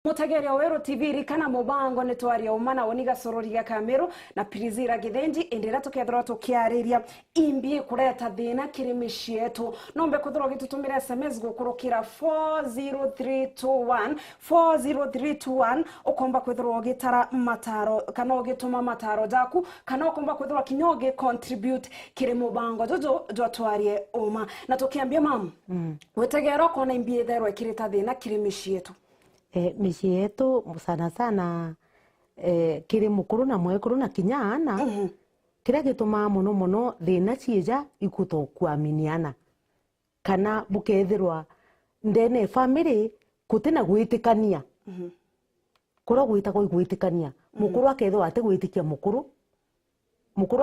Mutageria WeruTV rikana mubango ni Twarie umana woniga sororiga Meru na Pirizira Githenji endera tukethora tukiariria imbi kureta thina kiri Micii yetu nombe kuthoro gitutumira SMS gukurukira 40321 ukomba kwithoro gitara mataro kana ugituma mataro jaku kana ukomba kwithoro kinyoge contribute kiri mubango jojo jwa Twarie uma na tukiambia mam wetegero kona imbi ethero kirita thina kiri Micii yetu. Micii yetu sana sana kiri mukuru na mwekuru na kinyana kira gituma muno thina cija ikuto kuaminiana kana bukethirwa ndene family kutina gwitikania kuro gwita gwitikania mukuru akethwa ate gwitikia mukuru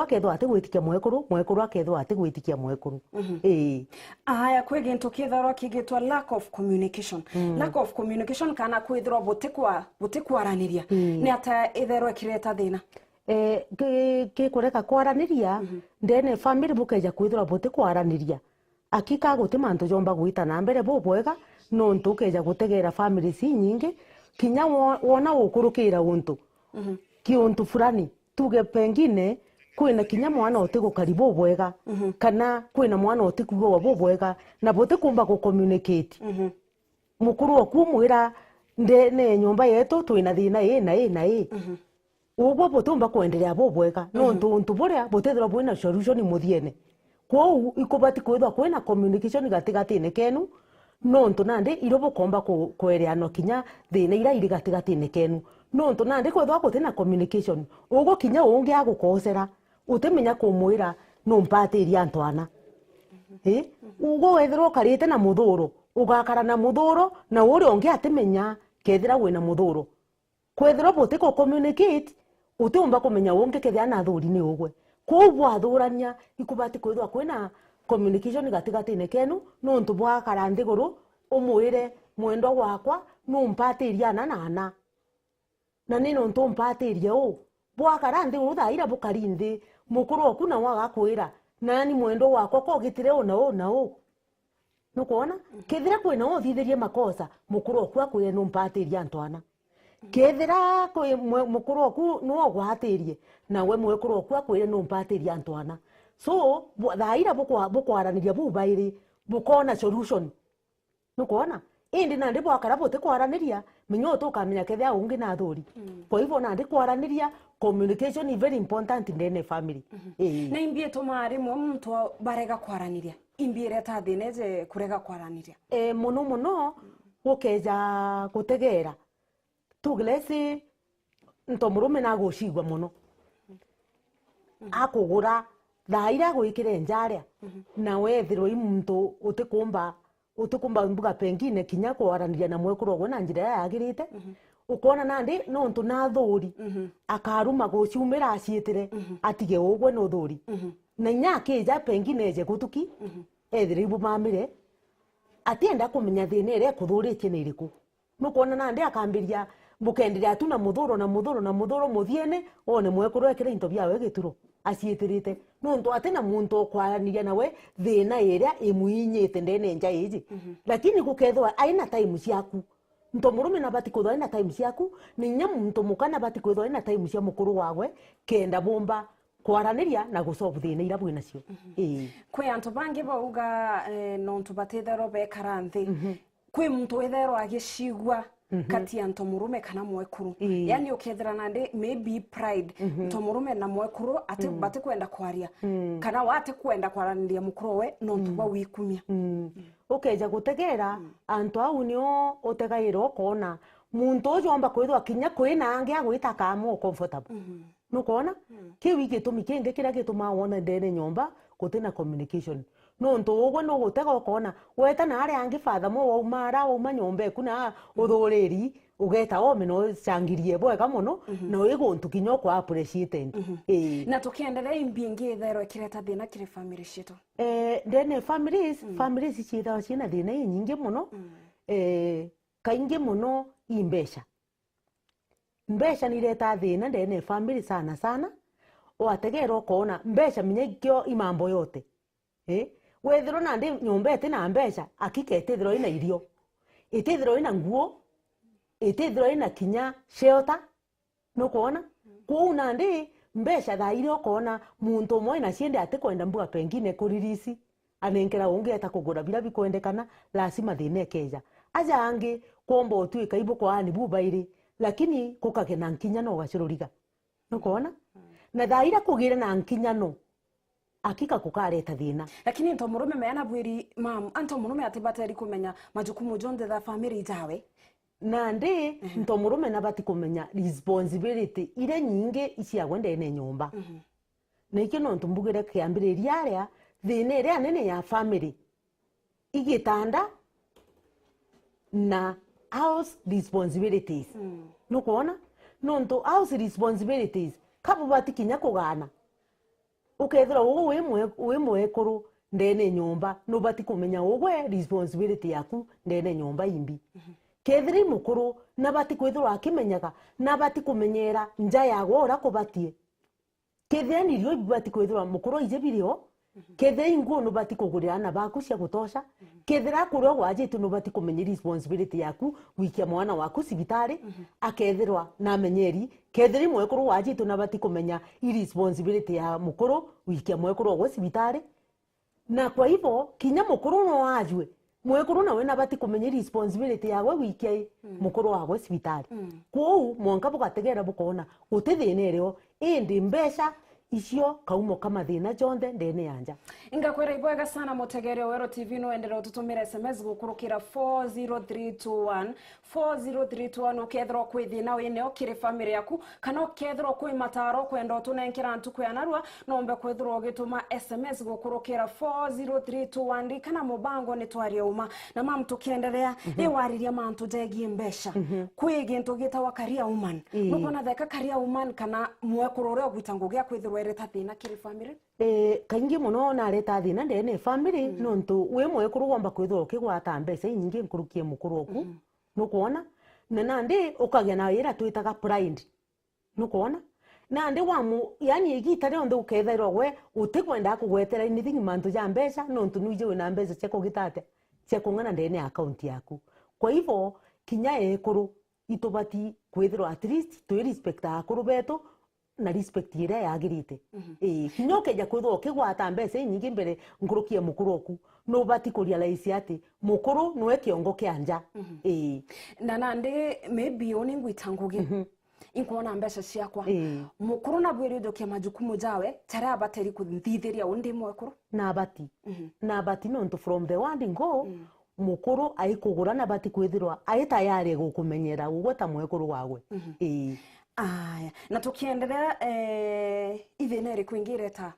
akethwa ate gwitikia mwekuru akethwa ate gwitikia mwekuru aya kwegento ketharo kigitwa lack of communication lack of communication kana kwithirwa butikwaraniria ni ata ethero kireta thina kureka kwaraniria ndene family bukeja kwithirwa butikwaraniria akika guti mantu jomba gwita na mbere bwega no ntukeja gutegera family si nyingi kinya wona ukurukira untu kiuntu fulani tuge pengine kwina kinya mwana otego karibu bwega kana kwina mwana otikuwa bwega na bote kumba ko communicate mukuru okumwira ndene nyumba yetu twina thina na ugo botumba kuendelea bwega no ntu borea botethera bwina solution muthiene kwou ikobati kwithwa kwina communication gatigati kenu no ntu nande irobo komba kwereano kinya thina ira iri gatigati kenu no ntu nande kwithwa gutina communication ugo kinya ungi agukosera utemenya kumwira no mpatiria antwana ugo wethero karite na muthuro ugakara na muthuro na uri ongi atemenya kethira wina muthuro kwethero botiko communicate utumba kumenya ungi kethia na thuri ni ugwe kubwa thurania ikubati kwithwa kwina communication gatigati kenu no ntu bwakara ndiguru umwire mwendo wakwa no mpatiria na nino ntu mpatiria bwakara ndiguru thaira bukarindi mukuru okuna waga kwira nani mwendo wakwa ko gitire ona no kuona kethira kwina othithirie makosa mukuru okwa kwire no mpatiria antwana kethira kwi mukuru oku no gwatirie nawe mwekuru okwa kwire no mpatiria antwana so thaira bukwaraniria bubairi bukona solution no kuona indi nandi bwakara bote kwaraniria menyo tukamenya kethia ungi na thuri kwa hivyo nandi kwaraniria communication is very important in the family na imbie tumari muntu barega kwaraniria imbie reta thineje kurega kwaraniria muno gukeja gutegera tuglesi ntomurume na gushigwa muno akugura thaira gwikire njaria na wethirwo imuntu utikumba mbuga pengine kinya kwaraniria na mwekuru gwe na njira yagirite ukona nandi no ntu na thuri akaruma guciumira aciitire atige ugwe no thuri na nyakija pengine je gutuki ethire ibu mamire atienda kumenya thine ire kuthuritie ni iriku nukona nandi akambiria bukendiria tu na muthuro muthiene one mwekuru ekire into biawe gituro aciitirite no ntu atena muntu kwaraniria nawe thina iria imuinyite ndene nja iji lakini gukethwa aina time ciaku ntomurume na bati kwithwa ina time ciaku ninya muntu mukana bati kwithwa ina time cia mukuru wagwe kenda bomba kwaraniria na gusolve thina ira bwina cio kwi antu bangi bauga no ntu batethero bekaranthi kwi muntu wethero agicigwa kati ya ntomurume kana mwekuru yani ukethera nande maybe pride ntomurume na mwekuru ate bate kwenda kwaria kana wate kwenda kwaraniria mukuru we no ntuba wikumia ukeja gutegera antu au nio utegairo kona muntu ujomba kwithwa kinya kwina angi agwita kamo comfortable no kona kiwi gitumi kinge kira gituma wona ndene nyomba kutina communication no ntu ugwe no gutega kona weta na ari angi father mo umara umanyombe kuna uthuriri ugeta omeno changirie bwega muno no iguntu kinyo kwa appreciate na tukiendelea imbingi thero kireta thina kire family shitu ndene families chitha china thina nyingi muno kaingi muno imbesha ni reta thina ndene family sana wategero kona mbesha minyekyo imambo yote wethiro nandi nyomba ete na mbesha akiketethiro ina irio etethiro ina nguo etethro ina kinya shelter no kuona kwa nandi mbesha thaire okona muntu mwe na ciende ate kwenda mbuga pengine kuririsi anenkera unge atakugura bila bikwendekana lazima thinekeja aja ange kombo otwika ibo kwa ani bubaire lakini kukage na nkinya no gacururiga no kuona na thaira kugira na nkinya no akika kukareta thina lakini nto murume meana bwiri mam anto murume atibateri kumenya majukumu jonde tha family jawe nandi nto murume nabati kumenya responsibility ile nyinge iciagwe gwende nyumba na ikyo no ntumbugire kiambiriria aria thina iria nene ya family igitanda na house responsibilities no kuona no nto house responsibilities kabu bati kinya kugana ukethira ugo we mwekuru ndene nyumba no bati kumenya ugwe responsibility yaku ndene nyumba imbi kethiri mukuru na bati kwithira akimenyaga na bati kumenyera nja yago ora kubatie kethia ni rio bati kwithira mukuru ije birio kethia ingu no bati kugurira na baku cia gutosha kethira kurwa wajitu no bati kumenya responsibility yaku wikia mwana waku cibitari akethirwa na menyeri kethiri mwekuru wajitu na bati kumenya responsibility ya mukuru wikia mwekuru gwa cibitari na kwa hivyo kinya mukuru no ajwe mwekuru na wena bati kumenya responsibility yawe wikia mukuru wagwe cibitari kwou mwanka bugategera bukona utithine rio indi mbesha icio kaumo kama thina jonde ndene yanja ingakwera ibwega sana mutegere WeruTV no endera ututumira SMS gukurukira 40321 ukethro kwi thina wine okire family yaku kana ukethro kwi mataro kwenda tunenkira ntuku ya narua nombe kwethro gituma SMS gukurukira 40321 kana mubango ni Twarie uma na mamtu kiendelea ni wariria mantu jegi mbesha kwi gintu gitawa career woman nukona theka career woman kana mwekurore ogwitangugia kwithro ereta thina kiri family kaingi muno na reta thina ndene family nontu we mwekuru gomba kwithwo kigwata mbesa nyingi nkurukie mukuru oku no kuona na nandi ukagya na ira twitaga pride no kuona na ndi wamu yani igitare onde ukethero we utikwenda kugwetera anything mantu ja mbesa nontu nuje we na mbesa cheko gitate cheko ngana ndene account yaku kwa hivyo kinya ekuru itobati kwithro at least to respect akuru beto na respect ira yagirite kinyoke ja kwithwo kigwata mbesa nyingi mbere ngurukie mukuru oku no bati kurealize ati mukuru noe kiongo kianja na nande maybe oni ngwitanguge inkuona mbesha ciakwa mukuru na bwiri ndoke majukumu jawe tara bateri kuthithiria undi mwekuru na bati no nto from the one go mukuru aikugura na bati kwithirwa aitayari gukumenyera ugweta mwekuru wagwe aya na tukiendelea ithineri kuingire ta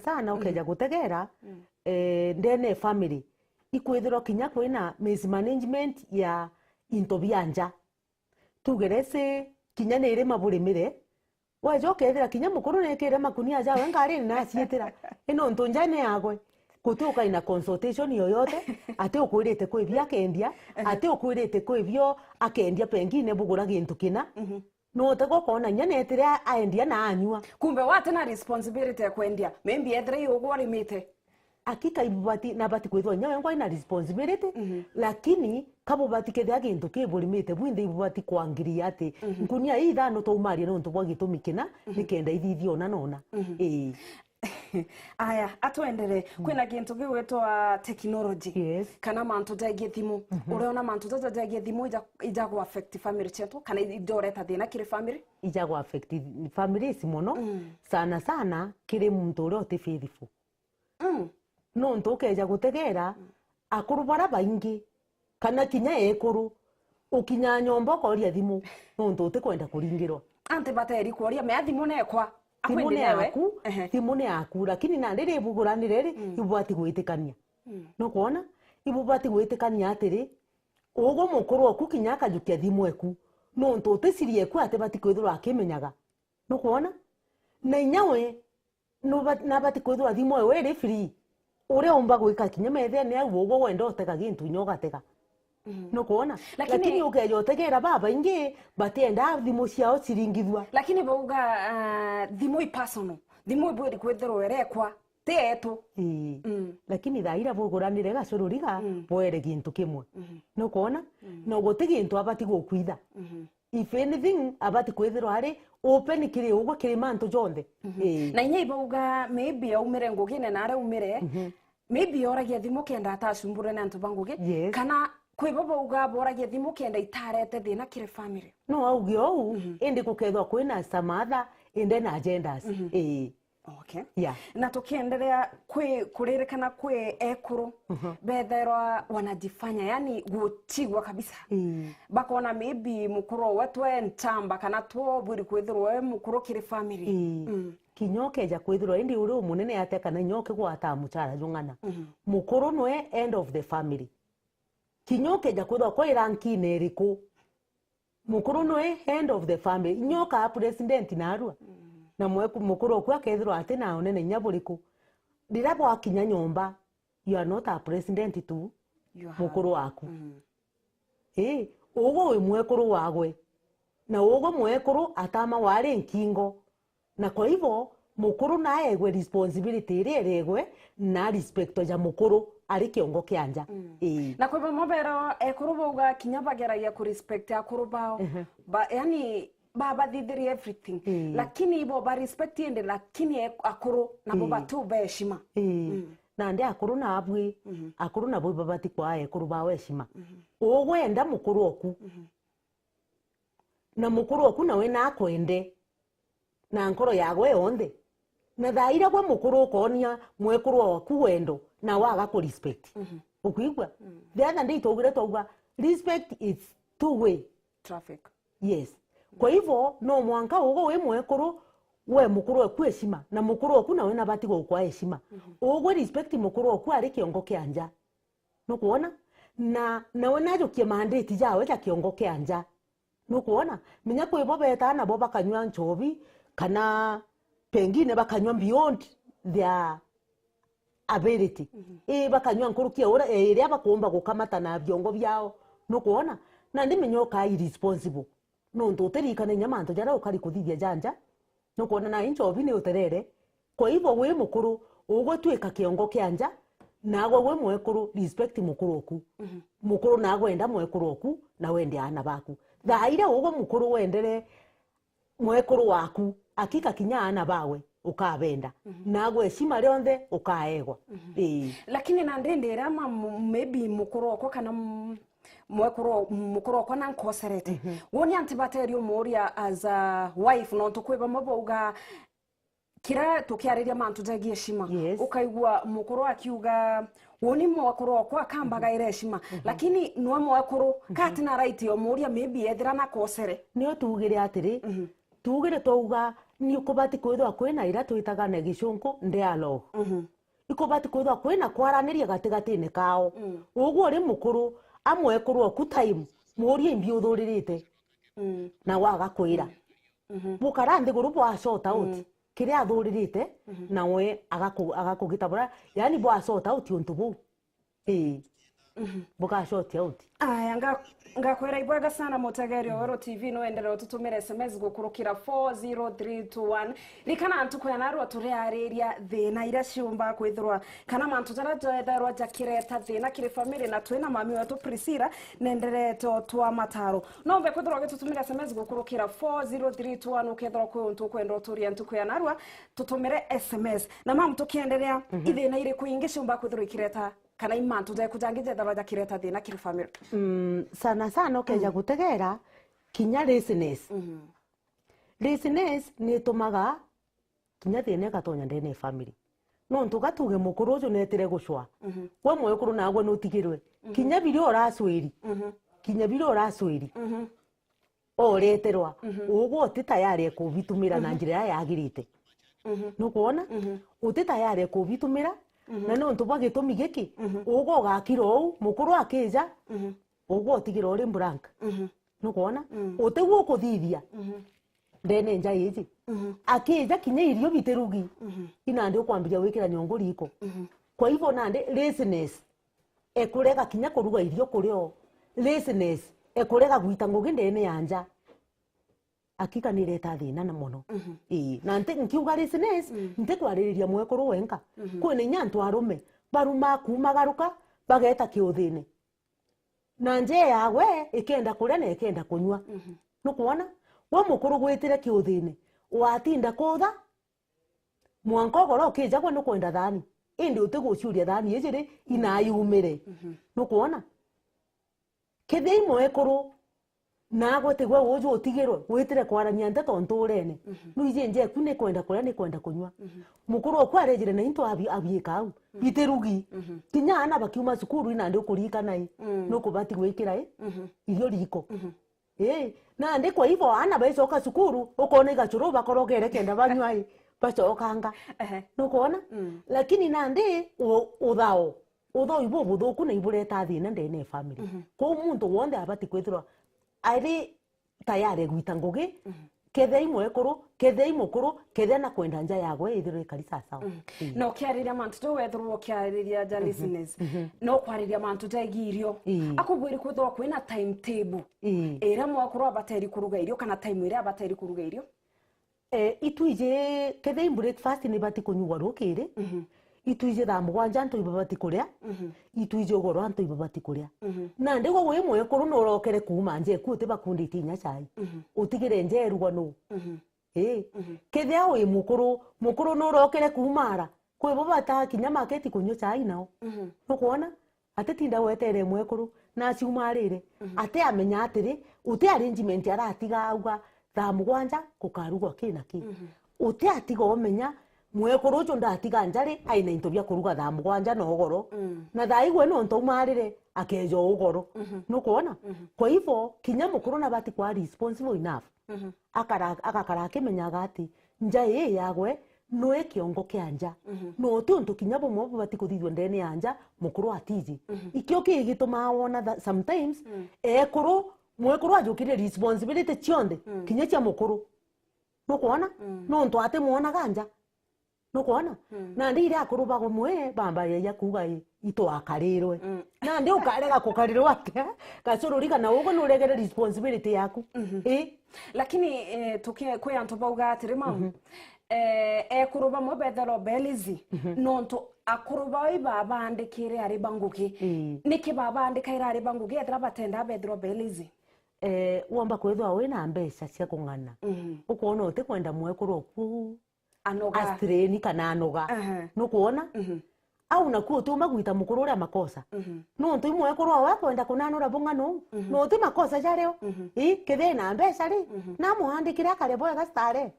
sana ukeja gutegera ndene family ikwithirwa kinya kwina mismanagement ya into bianja tugerese kinya nere maburimire wajo kethira kinya mukuru nekere makunia jawe ngari na cietira ino ntonjane yagwe kutuka ina consultation yoyote ate ukwirite kwe bya kendia ate ukwirite kwe byo akendia pengine bugura gintu kina no tego kona nyanetire aendia na anywa kumbe wate na responsibility ya kwendia maybe edre yogo limite akika ibati na bati kwithwa nyawe ngwa ina responsibility lakini kabo bati kethia gintu kiburimite bwinde ibati kwangiria ati nkunia ithano to umari no ntubwa gitumikina nikenda ithithio na nona aya atwendere kwina gintu gigwetwa technology kana mantu jagie thimu ureona mantu jagie thimu ija go affect family chetu kana idoreta thina kire family ija go affect family simono sana kire muntu ure oti faithful no ntokeja gutegera akurubara baingi kana kinya ekuru ukinya nyombo koria thimu no ntote kwenda kuringirwa ante bateri koria me thimu nekwa thimune yaku lakini na ndire buguranire ri ibwati gwitikania no kuona ibwati gwitikania atiri ugo mukuru oku kinya kajukia thimu eku no ntote siri eku ate bati kwithura akimenyaga no kuona na inyawe no na bati kwithura thimu ewe ri free ure umba gwika kinya methe ne ugo wenda oteka gintu nyogateka no kuona lakini ukejo tegera baba ingi batenda thimu ciao ciringithwa lakini bauga thimu personal thimu ibwiri kwithirwo erekwa teetu lakini thaira buguranire gacururiga boere gintu kimwe no kuona no guti gintu abati gukwitha if anything abati kwithirwa ari open kiri ugo kiri mantu jonde na inya ibauga maybe aumire ngugine na ara umire maybe oragia thimu kenda atacumbure na antu bangugi kana kwi bauga boragia thimu kenda itarete thina kiri family no augi ou indi gukethwa kwina samatha inde na agendas okay yeah na tukiendelea kuririkana kwe ekuru betherwa wanajifanya yani gutigwa kabisa bakona maybe mukuru wetu entamba kana two buri kwithirwa mukuru kiri family kinyoke ja kwithirwa indi uri umunene ate kana nyoke gwata muchara jungana mukuru noe end of the family kinyoke ja kwithirwa kwa ranki neriko mukuru noe end of the family nyoka president narua na mukuru kwa kethirwa ate na onene nyaburiku dirabo akinya nyomba you are not a president tu mukuru waku ugo we mwekuru wagwe na ugo mwekuru atama wari nkingo na kwa hivyo mukuru na egwe responsibility iregwe na respect ya mukuru ari kiongo kianja na kwa hivyo mobero ekuru boga kinyabageragia ku respect akuru bao yani baba didiri everything lakini ibo ba respect ende lakini akuru na boba tu beshima na ndi akuru na abwi akuru na boba bati kwa ekuru ba weshima ogwenda mukuru oku na mukuru oku na we na akwende na nkoro yagwe onde na thaira kwa mukuru ukonia mwekuru oku wendo na waga ku respect ukwigwa the other day togire toga respect is two way traffic yes kwa hivyo no mwanka ugo we mwekuru we mukuru oku heshima na mukuru oku na we na bati go kwa heshima ugo respect mukuru oku ari kiongo kianja no kuona na we najo kia mandate jawe ja kiongo kianja no kuona menya kwa hivyo beta na boba kanywa nchovi kana pengine bakanywa beyond their ability bakanywa nkurukia ora iria bakumba gukamata na byongo byao no kuona na ndi menyoka irresponsible no ndoterikana nyamanto jara ukari kuthithia janja no kuona na inchovi ni uterere kwa hivyo we mukuru ugotwika kiongo kianja nago we mwekuru respect mukuru oku mukuru nago enda mwekuru oku na wende ana baku thaira ugo mukuru wendere mwekuru waku akika kinya ana bawe ukabenda nago heshima rionde ukaegwa lakini na ndendera ma maybe mukuru oko kana mukuru oko na nkoserete woni antibaterio moria as a wife no tukweba mabauga kira tukiariria mantu jagi heshima ukaigwa mukuru akiuga woni mwakuru oko akambaga ire heshima lakini no mwakuru katina right yo moria maybe ethira na kosere niyo tugire atiri tugire touga ni ukubati kwithwa kwina ira twitaga na gicunku ndialo ikubati kwithwa kwina kwaraniria gatigatine kao uguo ri mukuru amwekuru oku time murie imbi uthuririte na waga kwira bukarandi gurubu a short out kiria athuririte na we agakugitabura yani bo a short out untubu buka short out aya ngakwera ibwaga sana mutageri wa WeruTV no endera ututumire SMS gukurukira 40321 likana antuko yanarwa turiareria thina ira ciumba kwithirwa kana mantu jara joetherwa jakireta thina kiri family na twina mami wetu Priscilla nendereto twa mataro no mbe kwithirwa gitutumire SMS gukurukira 40321 ukethirwa kwi untu kwendro turia antuko yanarwa tutumire SMS na mamu tukiendelea ithina ire kuingi ciumba kwithirwa ikireta kana imantu ja kujangije daraja kireta thina kiri family sana ukeja gutegera kinya laziness laziness ni tumaga kinya thine gatonya ndene family no ntugatuge mukuru ucio netire gucwa we mwekuru nagwe nutigirwe kinya biri oraswiri kinya biri oraswiri oreterwa ugo otitayari kubitumira na njira yagirite no kuona utitayari kubitumira na no ntubage tumigeki ugo gakiro mukuru akija ugo tigiro uri blank no kuona uteguo kuthithia ndene nja yiji akija kinya irio biterugi inande ukwambia wikira nyongo riko kwa hivyo nande laziness ekurega kinya kuruga irio kurio laziness ekurega gwita ngugi ndene yanja akika ni reta thina na muno na nkiuga business nte kwaririria mwekuru wenka kwene nyantu arume baruma kumagaruka bageta kiuthini na nje yawe ikenda kuria na ikenda kunywa nukuona we mukuru gwitire kiuthini watinda kutha mwanko goro kija gwe nukwenda thani indi utigucuria thani ijiri inayumire nukuona kithei mwekuru na gwetigwe uju utigirwe witire kwarania nteto nturene nuije nje kune kwenda kuria ni kwenda kunywa mukuru okwarejire na into abieka au biterugi kinya ana bakiuma cukuru ina ndi ukurika nai nukubati gwikira irio riko na ndi kwa hivyo ana baicoka cukuru ukona igacuru bakorogere kenda banywa bacokanga nukuona lakini nandi uthao ibo buthuku na ibureta thina ndene family ko muntu wonde abati kwithirwa ari tayari gwita ngugi kethei mwekuru kethei mukuru kethe na kwenda nja yagwe ithirwe karisa sawa no kiariria mantu to wethirwo kiariria ja listeners no kwariria mantu tegirio akubwiri kwithwa kwina timetable era mwekuru abateri kuruga irio kana time ira abateri kuruga irio ituije kethei breakfast ni bati kunywa rukiri ituije thaa mugwanja ntu ibabati kuria ituije ugoro ntu ibabati kuria na ndigo gwe mwekuru no rokere kuma nje kuti bakundi tinya chai utigire nje rugo no kethia we mukuru no rokere kumara kwe babata kinya market kunywa chai nao nukuona atetinda wetere mwekuru na ciumarire ate amenya atiri uti arrangement aratiga auga thaa mugwanja kukarugwa kina ki uti atiga omenya mwekuru ucio ndatiga njari aina into bya kuruga thaa mugwanja no ugoro na thaa igwe no ntumarire akejo ugoro nukuona kwa hivyo kinya mukuru na bati kwa responsible enough akakara akimenyaga ati nja yagwe no ekiongo kianja no tuntu kinya bo bati kuthithwa ndene anja mukuru atiji ikio kigituma wona sometimes mwekuru ajukire responsibility chionde kinya cha mukuru nukuona no ntu ate muona ganja nukuona na ndi ira kuruba gumwe bamba ya kuga ito akarirwe na ndi ukarega kukarirwa ake gacururi kana ugo nuregere responsibility yaku lakini tukie kwa antu bauga atirima kuruba mo bedero belizi nonto akuruba iba bandikire ari banguki niki baba andikaira ari banguki etra batenda bedero belizi wamba kwethwa wina mbeca cia kung'ana ukoona utikwenda mwekuru ku anoga astreni kana anoga nukuona au nakuo tu magwita mukuru ria makosa no ntu mwekuru wa kwenda kunanura bung'ano no ti makosa jareo kethe na mbeca ri na muhandikira kare boya gastare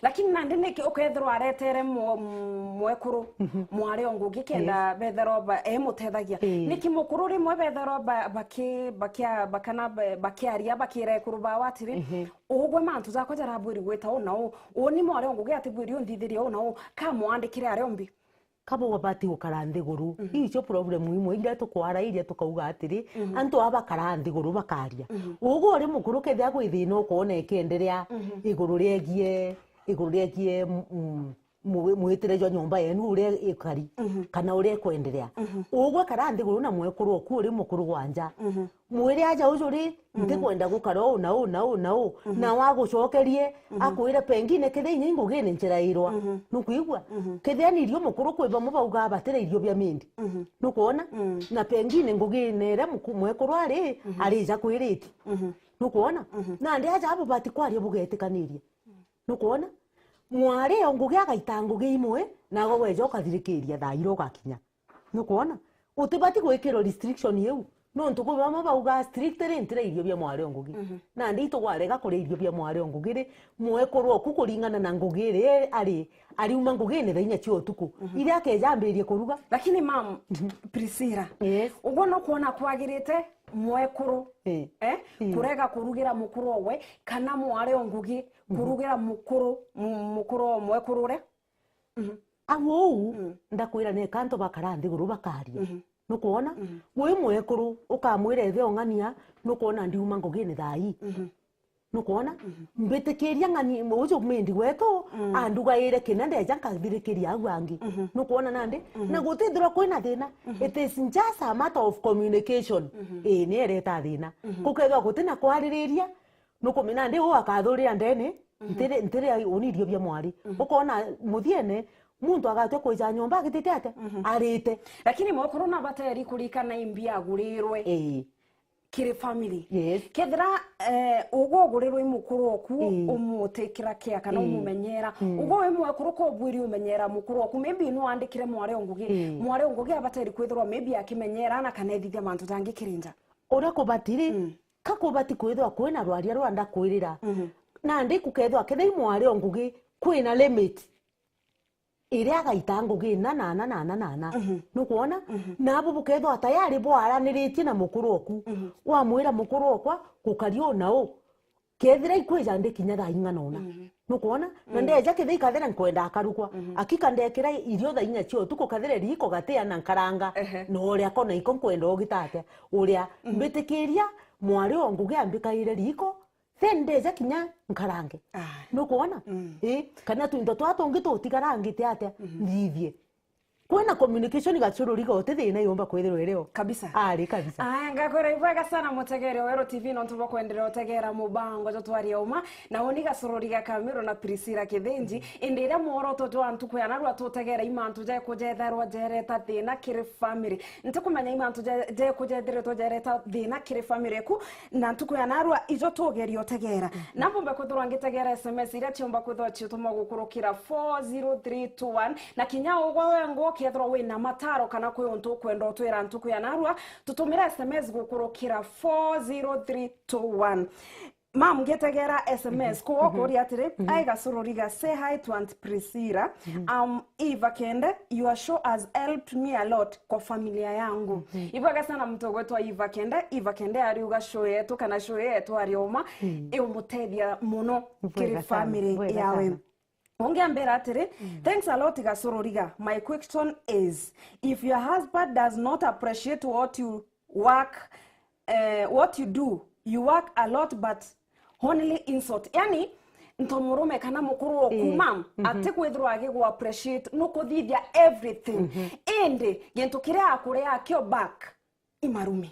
lakini nandi niki ukethirwa aretere mwekuru mware ongugi kenda bethero ba mutethagia niki mukuru ri mwe bethero bakana bakiaria bakire kuruba watiri ugwe mantu zako jarabwiri gweta ona oni mware ongugi atibwiri ondithiria ona ka muhandikira arombi kabo wabati ukaranthi guru icio problem imwe ira tukwara iria tukauga atiri antu abakaranthi guru bakaria ugo uri mukuru kethia gwithina ukone ikenderea iguru riegie mwitire jo nyumba yenu uri ikari kana uri kwenderea ugo karanthi guru na mwekuru ku uri mukuru gwanja mwiri aja ucuri ndikwenda gukaro na wagucokerie akwire pengine kethia ngugine njirairwa nukuigwa kethia ni irio mukuru kwiba mubauga batire irio bya mindi nukuona na pengine ngugine re mwekuru ari ja kwiriti nukuona na ndi aja abo bati kwaria bugetikanirie nukuona mware ngugi agaita ngugi imwe na go wejo kathirikiria thairo gakinya nukuona utibati gwikiro restriction yeu no ntuko bama bauga strictly ntire irio bya mware ngugi na ndi tugwarega kuri irio bya mware ngugi ri mwekuru kukuringana na ngugi ri ari uma ngugi ni thainya cio tuku iria kejambirie kuruga lakini mam Priscilla ugono kuona kwagirite mwekuru kurega kurugira mukuru we kana mware ngugi kurugira mukuru mwekuru re awo ndakwira ne kanto bakaranthi guru bakaria nukuona we mwekuru ukamwire the ongania nukuona ndiuma ngogene thai nukuona mbitekeria ngani ujo mendi weto anduga ire kinande janka thirikiria agwangi nukuona nande na gutithira kwina thina it is just a matter of communication ni ereta thina kukega gutina kwaririria nuko mina ndi o akathuri andene ntere onirio bya mwari ukona muthiene muntu agatwe kuja nyomba agitite ate arite lakini mokoro na bateri kurikana imbia agurirwe kiri family kethira ugogurirwe mukuru oku umutekira kia kana umumenyera ugo we mwekuru ko bwiri umenyera mukuru oku maybe no andikire mware ongugi abateri kwithirwa maybe akimenyera na kana ethithia mantu tangi kirinja ora ko batiri kako bati kwithwa kwina rwaria rwanda kwirira na ndi kukethwa kethai mware ongugi kwina limit iria gaita ngugi na nukuona nabo bukethwa tayari bwaraniritie na mukuru oku wamwira mukuru okwa gukario nao kethira ikwija ndikinya thaa ing'ana ona nukuona na ndeja kethai kathira nkwenda akarukwa akika ndekira irio thaa inya cio tuko kathira riko gatia na nkaranga no uria kona iko nkwenda ogitate uria mbitikiria mwari ongugi ambikaire riko ndeja kinya nkarange nukuona kana tuindo twatongi tutigarangite ate ndithie kwena communication gachururiga otethina yomba kwithirwo ireo kabisa kabisa ngakora ibwaga sana mutegere WeruTV no ntuba kwendera otegera mubango jo Twarie uma na oniga sururiga kamero na Priscilla kithenji indira muoroto jo antu kuyana rwa tutegera imantu je kujetherwa jereta thina kiri family ntukumenya imantu je kujethere to jereta thina kiri family ku na ntukuyana rwa ijo tugerio tegera nambombe kuthurwa ngitegera SMS ira chiomba kuthwa chituma gukurukira 40321 na kinya ugwa wengo kethro wina mataro kana kwe onto kwenda otwera ntuku ya narwa tutumira SMS gukurukira 40321 mam getegera SMS ko kori atire aiga suroriga say hi to Aunt Priscilla Eva Kende your show has helped me a lot kwa familia yangu ibwaga sana mtogo wetu Eva Kende ariuga show yetu kana show yetu arioma umutedia muno kiri family yawe Ongeambera atire, thanks a lot Gasororiga. My question is, if your husband does not appreciate what you work, what you do, you work a lot but only insult. Yani, ntomurume kana mukuru okumam, ate kwethirwa agigwa appreciate nuko thithia everything. Ende, gentukire akure akio back imarume.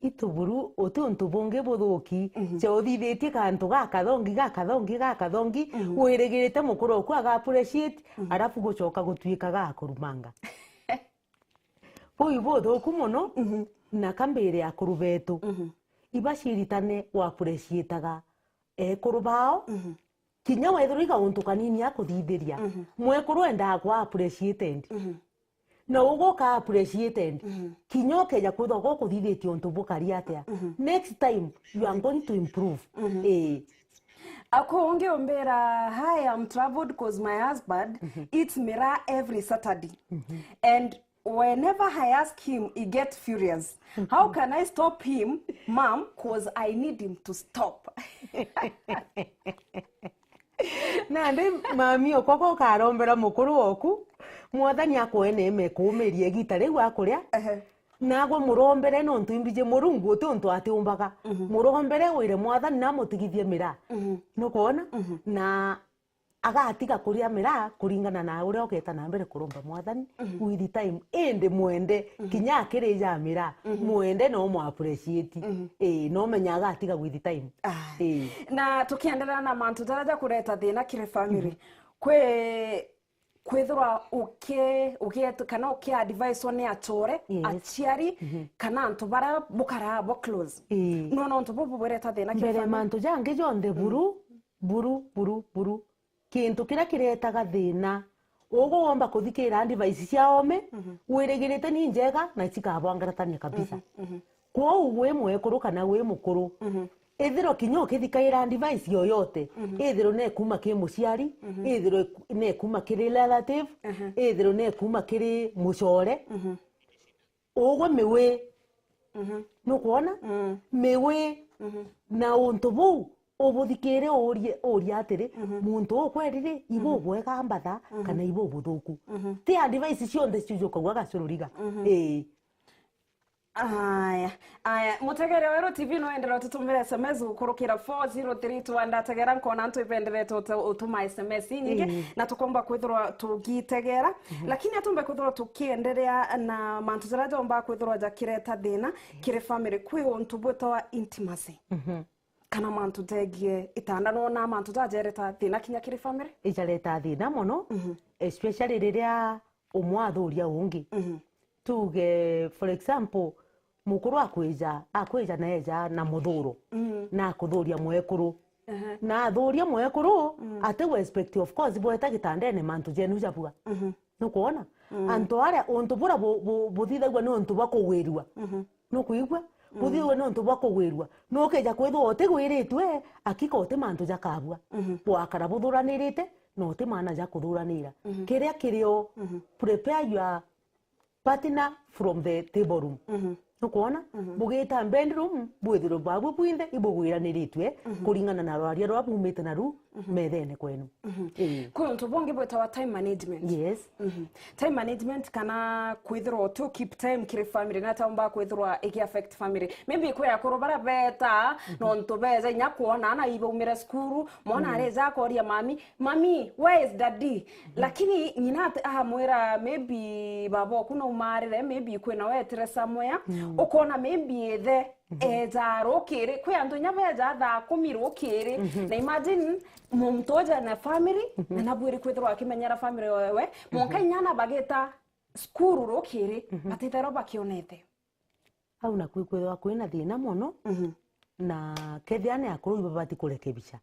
Ituburu otuntu bonge bothoki cyo thithitie kantu gakathongi wiregirite mukuru kwa ga appreciate arafu gucoka gutuika gakurumanga boy bothoku muno na kambere akurubetu ibashiritane wa appreciataga kurubao kinya wethuriga untu kanini akuthithiria mwekuru enda kwa appreciated na ugo ka appreciated kinyoke ya kutho go kuthithitio onto bukari atia next time you are going to improve ako onge ombera hi I'm traveled cause my husband eats mira every Saturday and whenever I ask him he gets furious how can I stop him mom cause I need him to stop na ndi mami okoko karombera mukuru oku mwathani akwene mekumerie gita riu akuria nago murombere no ntuimbije murungu otuntu atiumbaga murombere wire mwathani na mutigithie mira no kuona na agatiga kuria mira kuringana na uria oketa na mbere kuromba mwathani with the time ende mwende kinya akirija mira mwende no mu appreciate no menya agatiga with the time na tukiendelea na mantu taraja kureta thina kire family kwithirwa kana advice one atore achiari kana antu bara bukara bo close no ntu bobo bereta thina kire family mantu jange jonde buru kintu kira kiretaga thina ugomba kuthikira advice cia ome wiregirite ni njega na cikabwangaratania kabisa kwa uwe mwekuru kana we mukuru ethiro kinyo kithikaira advice yoyote ethiro ne kuma ki muciari ethiro ne kuma ki relative ethiro ne kuma ki mucore ugo mewe no kuona mewe na untu bu obuthikire oria atiri muntu okwerire ibo gwega mbatha kana ibo buthuku ti advice cionthe ciujuka gwa gacururiga aya mutegere WeruTV no endera tutumire SMS ukurukira 40321 ndategera nkona ntu ipendere utuma SMS nyingi na tukomba kwithirwa tugitegera lakini atumbe kwithirwa tukiendelea na mantu ziraja omba kwithirwa jakireta thina kire family kwi untu bwetwa intimacy kana mantu tegie itanda no na mantu tajereta thina kinya kiri family ijareta thina mono especially riria umwe athuria ungi tuge for example mukuru akwija na eja na muthuro na kuthuria mwekuru na athuria mwekuru ate we expect of course bweta gitandene mantu jenu jabua nukuona antu aria untu bura buthithagwa ni untu bakugwirua nukuigwa buthithagwa ni untu bakugwirua nukeja kwithwa otigwiritwe akika ote mantu jakabua bwakara buthuranirite no te mana ja kuthuranira kiria kirio prepare your partner from the table room nukuona bugita bedroom bwithiro babu bwinde ibugwiraniritwe kuringana na rwaria rwa bumite na ru methene kwenu kuntu bonge bweta time management yes time management kana kwithiro to keep time kiri family na tamba kwithiro iki affect family maybe kwa kurubara beta no ntobeza nya kuona na ibo umira skuru mona areza koria mami where is daddy lakini nyina mwera maybe babo kuna umarire maybe kwena wetre somewhere ukona maybe the ezaro kere kwe anto nyabeja tha kumiro kere na imagine mumtoja na family na bwiri kwithirwa akimenyera family wewe monka nyana bageta skuru ro kere atithero bakionete au na kwithirwa kwina thina mono na kethiane akuru ibabati kurekebisha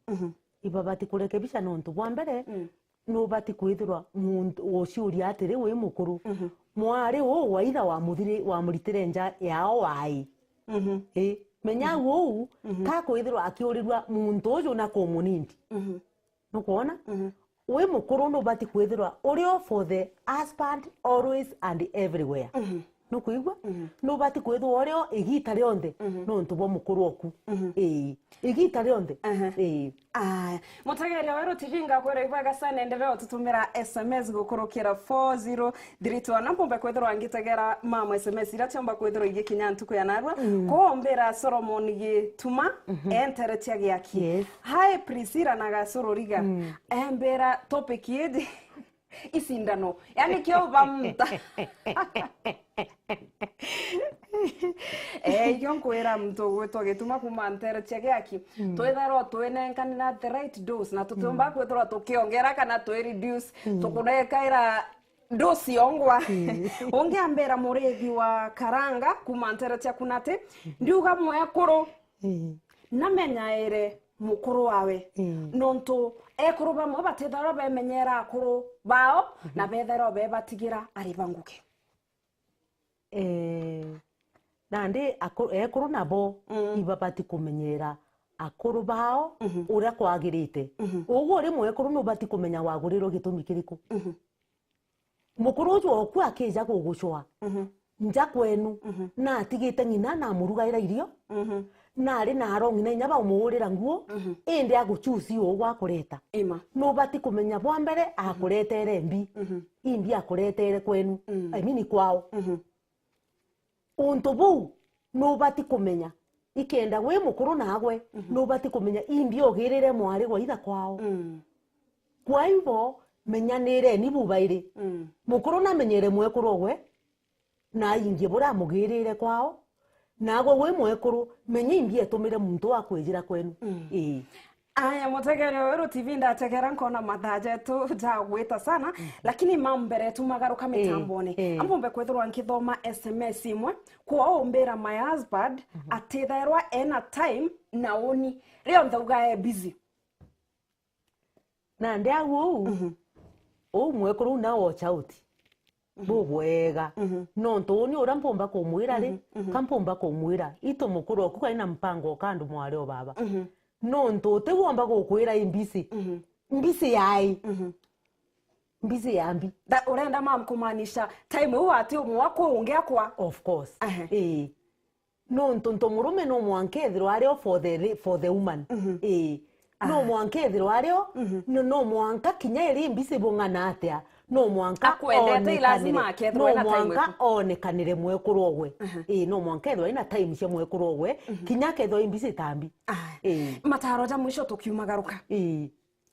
ibabati kurekebisha no ntu bwa mbere no bati kwithirwa muntu ociuria atiri wi mukuru mwari wo waitha wa muritire nja yao wai menya wo ka kwithirwa akiurirwa muntu uju na komunindi nukuona we mukuru no bati kwithirwa urio for the husband always and everywhere nukuigwa no bati kwithirwa urio igita rionde no ntubo mukuru oku igita rionde mutageria WeruTV ngakwera ibaga sana endelea tutumira SMS gukurukira 4032 nampombe kwethirwa ngitegera mama SMS ira chamba kwethirwa igikinya ntuku ya narwa kombera Solomon gituma enteretia giaki hi Priscilla na gasororiga embera topic yedi isindano yani kyo bamta yonkwera mtu gwetwa gituma kumantere chege aki twethero twenenkanira the right dose na tutumba kwethwa tukiongera kana to reduce tukunekaira dosi ongwa ongeambera murethi wa karanga kumantere cha kunate ndiuga mwekuru namenyaire mukuru wawe nonto ekuru bamwe batethero bemenyera akuru bao na bethero bebatigira ari banguke nande ekuru nabo ibabati kumenyera akuru bao uria kwagirite uguo rimwe ekuru no bati kumenya waguriro gitumi kiriku mukuru uju oku akija kugucwa nja kwenu na atigite ngina na murugaira irio na ari na arongina nyaba umurira nguo indi aguchusi ogwa kureta no bati kumenya bwa mbere akuretere mbi imbi akuretere kwenu I mean kwao untu buu no bati kumenya ikenda we mukuru nagwe no bati kumenya imbi ogirire mwari gwa itha kwao kwa hivyo menyanire ni bubaire mukuru na menyere mwekuru gwe na ingi bura mugirire kwao nago we mwekuru menye imbi etumire muntu akwejira kwenu aya mutegeria WeruTV ndategera nkona mathaje tu jagwita sana lakini mambere tumagaruka mitambone ambombe kwethirwa nkithoma SMS imwe kwa ombera my husband atithairwa ena time na oni rio nthuga busy na ndiagu mwekuru na watch out bubwega no ntoni ura mpomba kumwira ri kampomba kumwira ito mukuru okuka ina mpango kandu mwari o baba no ntote womba gukwira imbisi mbisi yai mbisi yambi da urenda mam kumanisha time u ati umwako ungea kwa of course no ntonto murume no mwankethiro ario for the woman no mwankethiro ario no mwanka kinya iri mbisi bungana atia no mwanka akwendete lazima akethiro ina time mwanka onekanire mwekuru ogwe no mwankethiro ina time cia mwekuru ogwe kinya ketho imbisi tambi mataro ja mwisho tukiumagaruka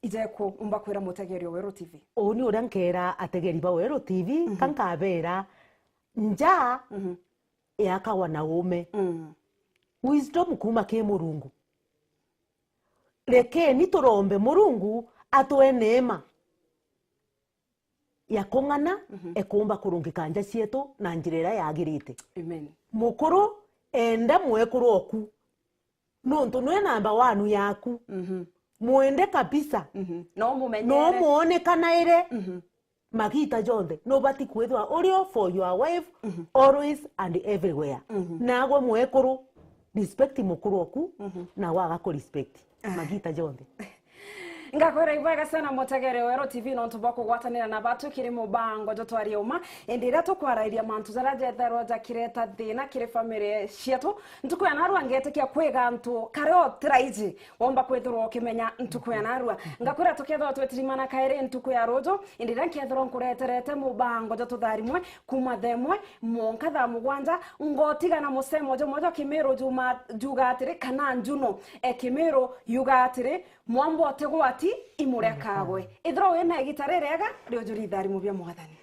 ijeko umba kwira mutegerio WeruTV oni uria nkera ategeri ba WeruTV kankabera nja yakawa na ume wisdom kuma ke murungu rekeni turombe Murungu atwe neema ya kong'ana ekumba kurungika nja cietu na njirera yagirite. Amen. Mukuru enda mwekuru oku nontu nwe namba 1 yaku muende kabisa no mumenyere no muone kana ire magita jonde no bati kwethwa orio for your wife always and everywhere nagwe mwekuru respect mukuru oku na waga ku respect magita jonde. Ngakwera ibwega sana mutegere WeruTV no ntubako gwatanira na batu kiri mubango Twarie uma endira tukwarairia mantu zara jetherwa jakireta thina kiri family cietu ntukuya narua ngete kia kwega ntu kareo traiji womba kwethurwo kimenya ntukuya narua ngakwera tukethwa twetirimana kaire ntukuya rojo endira nkethurwo nkureterete mubango tutharimwe kuma themwe monka tha mugwanja ngotigana musemo jo mojo Kimiru juma jugatire kana njuno Kimiru yugatire mwambo ategwa imure kagwe ithro wena gitarerega ryo juri thari mu bya mwathani.